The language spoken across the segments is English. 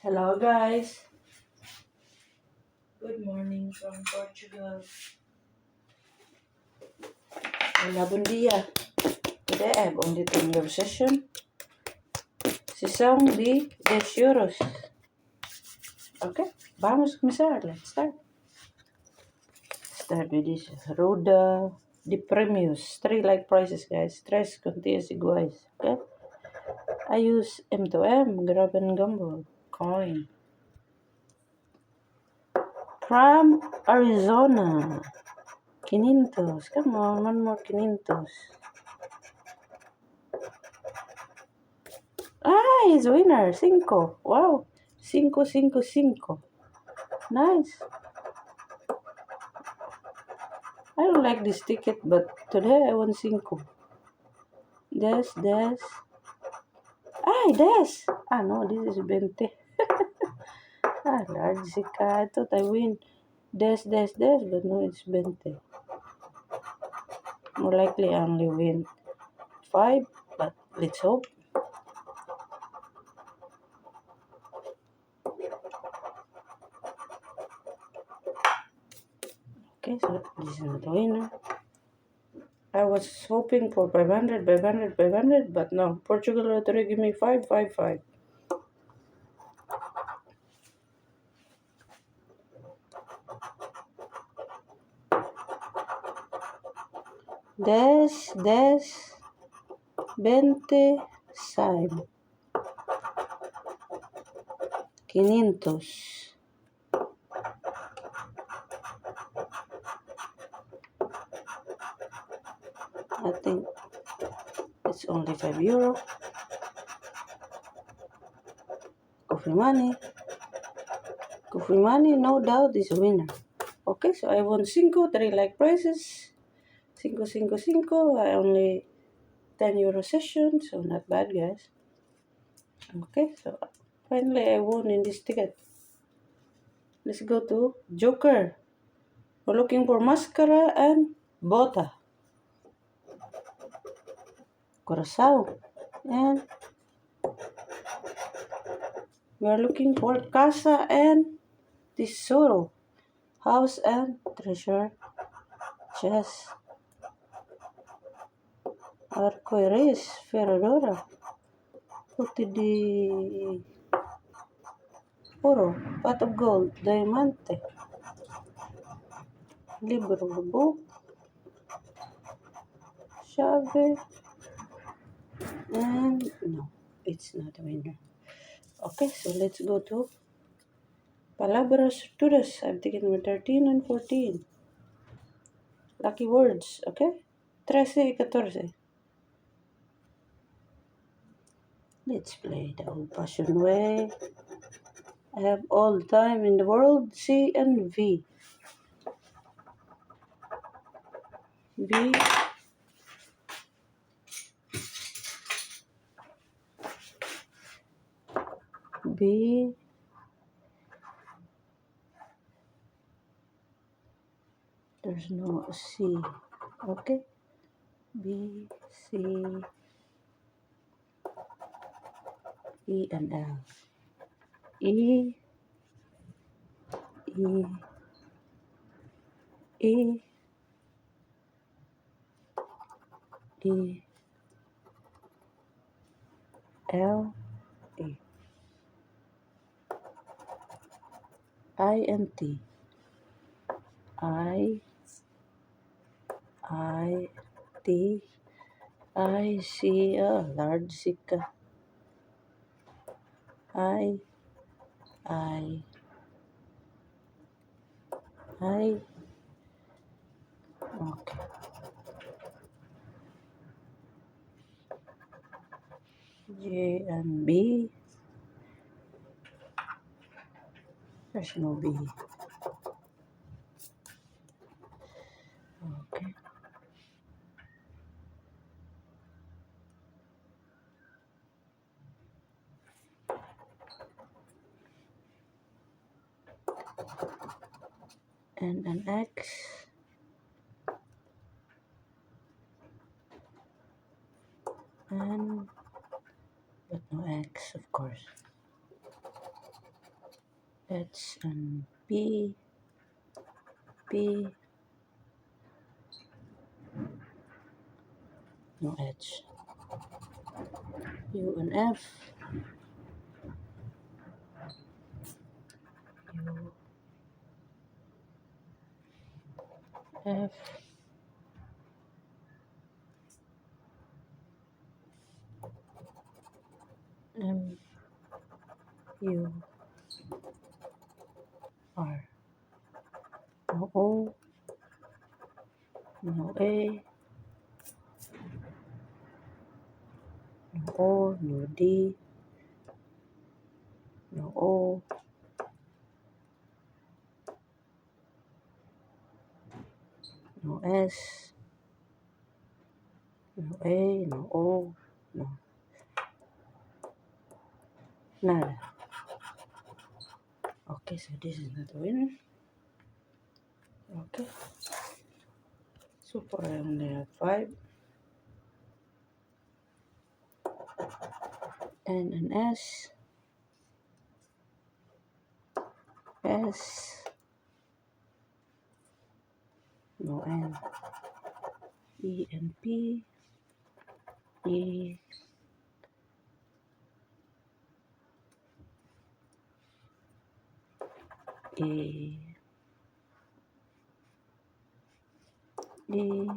Hello guys, good morning from Portugal. Hola, buen día. Today I have only 10 euro session. Sessão de 10 euros. Okay, vamos começar. Let's start. Start with this Roda de Premius. 3 like prices guys. 3 contidas iguais. Okay. I use M2M, grab and gamble, coin. From Arizona. 500. Come on, one more 500. Ah, he's winner. 5. Wow. 5, 5, 5. Nice. I don't like this ticket, but today I won 5. Des. Ay, des. Ah, no, this is 20. Ah, large Zika. I thought I win. Des, but no, it's 20. More likely I only win 5, but let's hope. Okay, so this is not the winner. I was hoping for 500, but no. Portugal lottery give me 5, 5, 5. Des, 20, Saib. 500. I think it's only 5 euro. Coffee money. Coffee money, no doubt, is a winner. Okay, so I won 5, 3 like prices. 5, 5, 5. I only 10 euro session, so not bad, guys. Okay, so finally I won in this ticket. Let's go to Joker. We're looking for Mascara and Bota. Curacao. And we're looking for Casa and Tesoro. House and Treasure. Chess. Arcoiris. Ferradora. Puti di Oro. Pot of Gold. Diamante. Libro. Book. Chave. And no, it's not a winner. Okay, so let's go to Palabras Todas. I'm taking number 13 and 14. Lucky words, okay? 13 y 14. Let's play the old-fashioned way. I have all the time in the world. C and V. B. B. There's no C. Okay. B, C, E, and L. E, E, E, E, L, E. I and T. I, T, I see a large Zika. I, okay. J and B. There's no B. Okay. And an X. And but no X, of course. H and P, P, no H, U and F, U, F, M, U, R, no O, no A, no O, no D, no O, no S, no A, no O, no, nada. Okay, so this is not a winner. Okay, so far I only have 5. N and S, S, no N, E and P, E, E, E,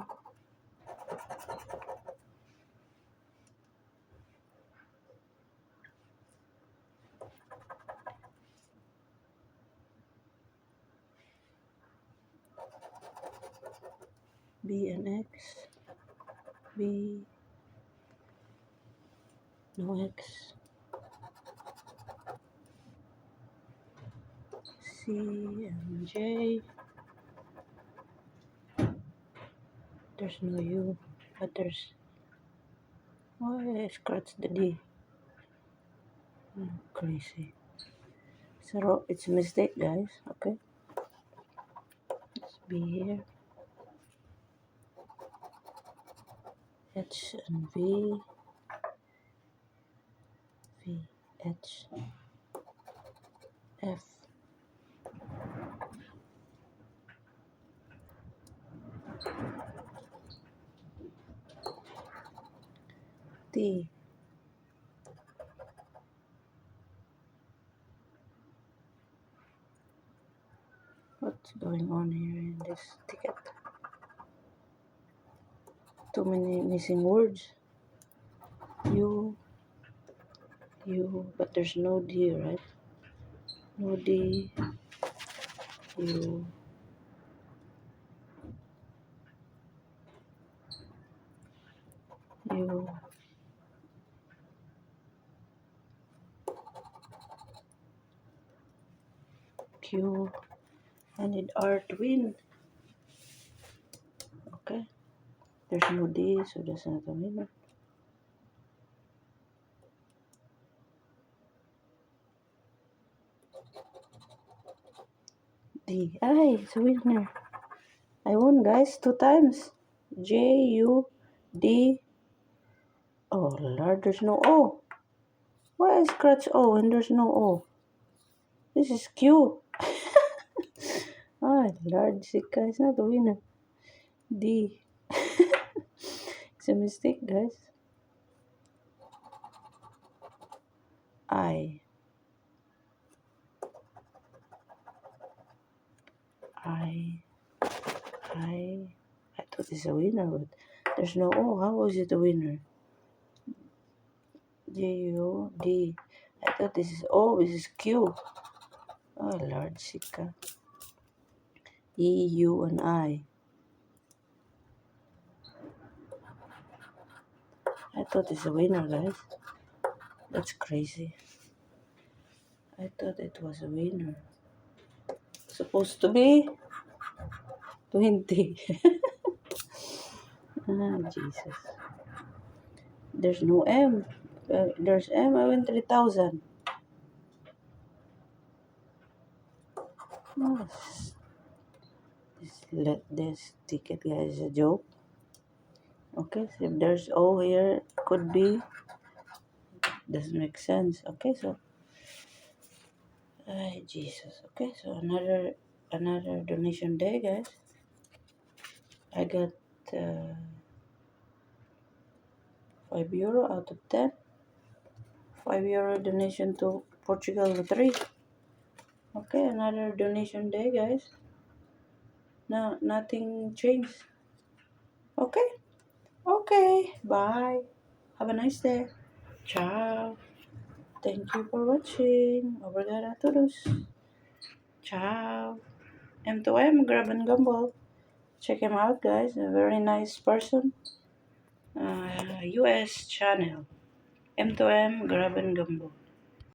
B and X, B, no X, C and J, there's no U, but there's, why I scratched the D? Oh, crazy. So it's a mistake, guys, okay? Let's be here. H and V, V, H, F, T, what's going on here in this ticket? Too many missing words. U, but there's no D, right? No D, U, U, Q. I need R to win. Okay. There's no D, so that's not a winner. D. Ay, it's a winner. I won, guys, 2 times. J, U, D. Oh, Lord, there's no O. Why I scratch O and there's no O? This is Q. Oh, Lord, Sika is not a winner. D. It's a mistake, guys. I. I thought it's a winner, but there's no O. How is it a winner? J, U, D. I thought this is O, this is Q. Oh, Lord, Sika. E, U, and I. I thought it's a winner, guys. That's crazy. I thought it was a winner. Supposed to be 20. Ah, Jesus. There's no M. There's M. I win 3,000. Oh, this ticket, guys, is a joke. Okay, so if there's O here, could be. Doesn't make sense. Okay, so Ay, Jesus. Okay, so another donation day, guys. I got uh, €5 out of 10. €5 donation to Portugal Lottery. Okay, another donation day, guys. No, nothing changed. Okay, okay. Bye. Have a nice day. Ciao. Thank you for watching. Obrigado a todos. Ciao. M2M, Grab and Gumball. Check him out, guys. A very nice person. US channel. M2M, Grab and Gumball.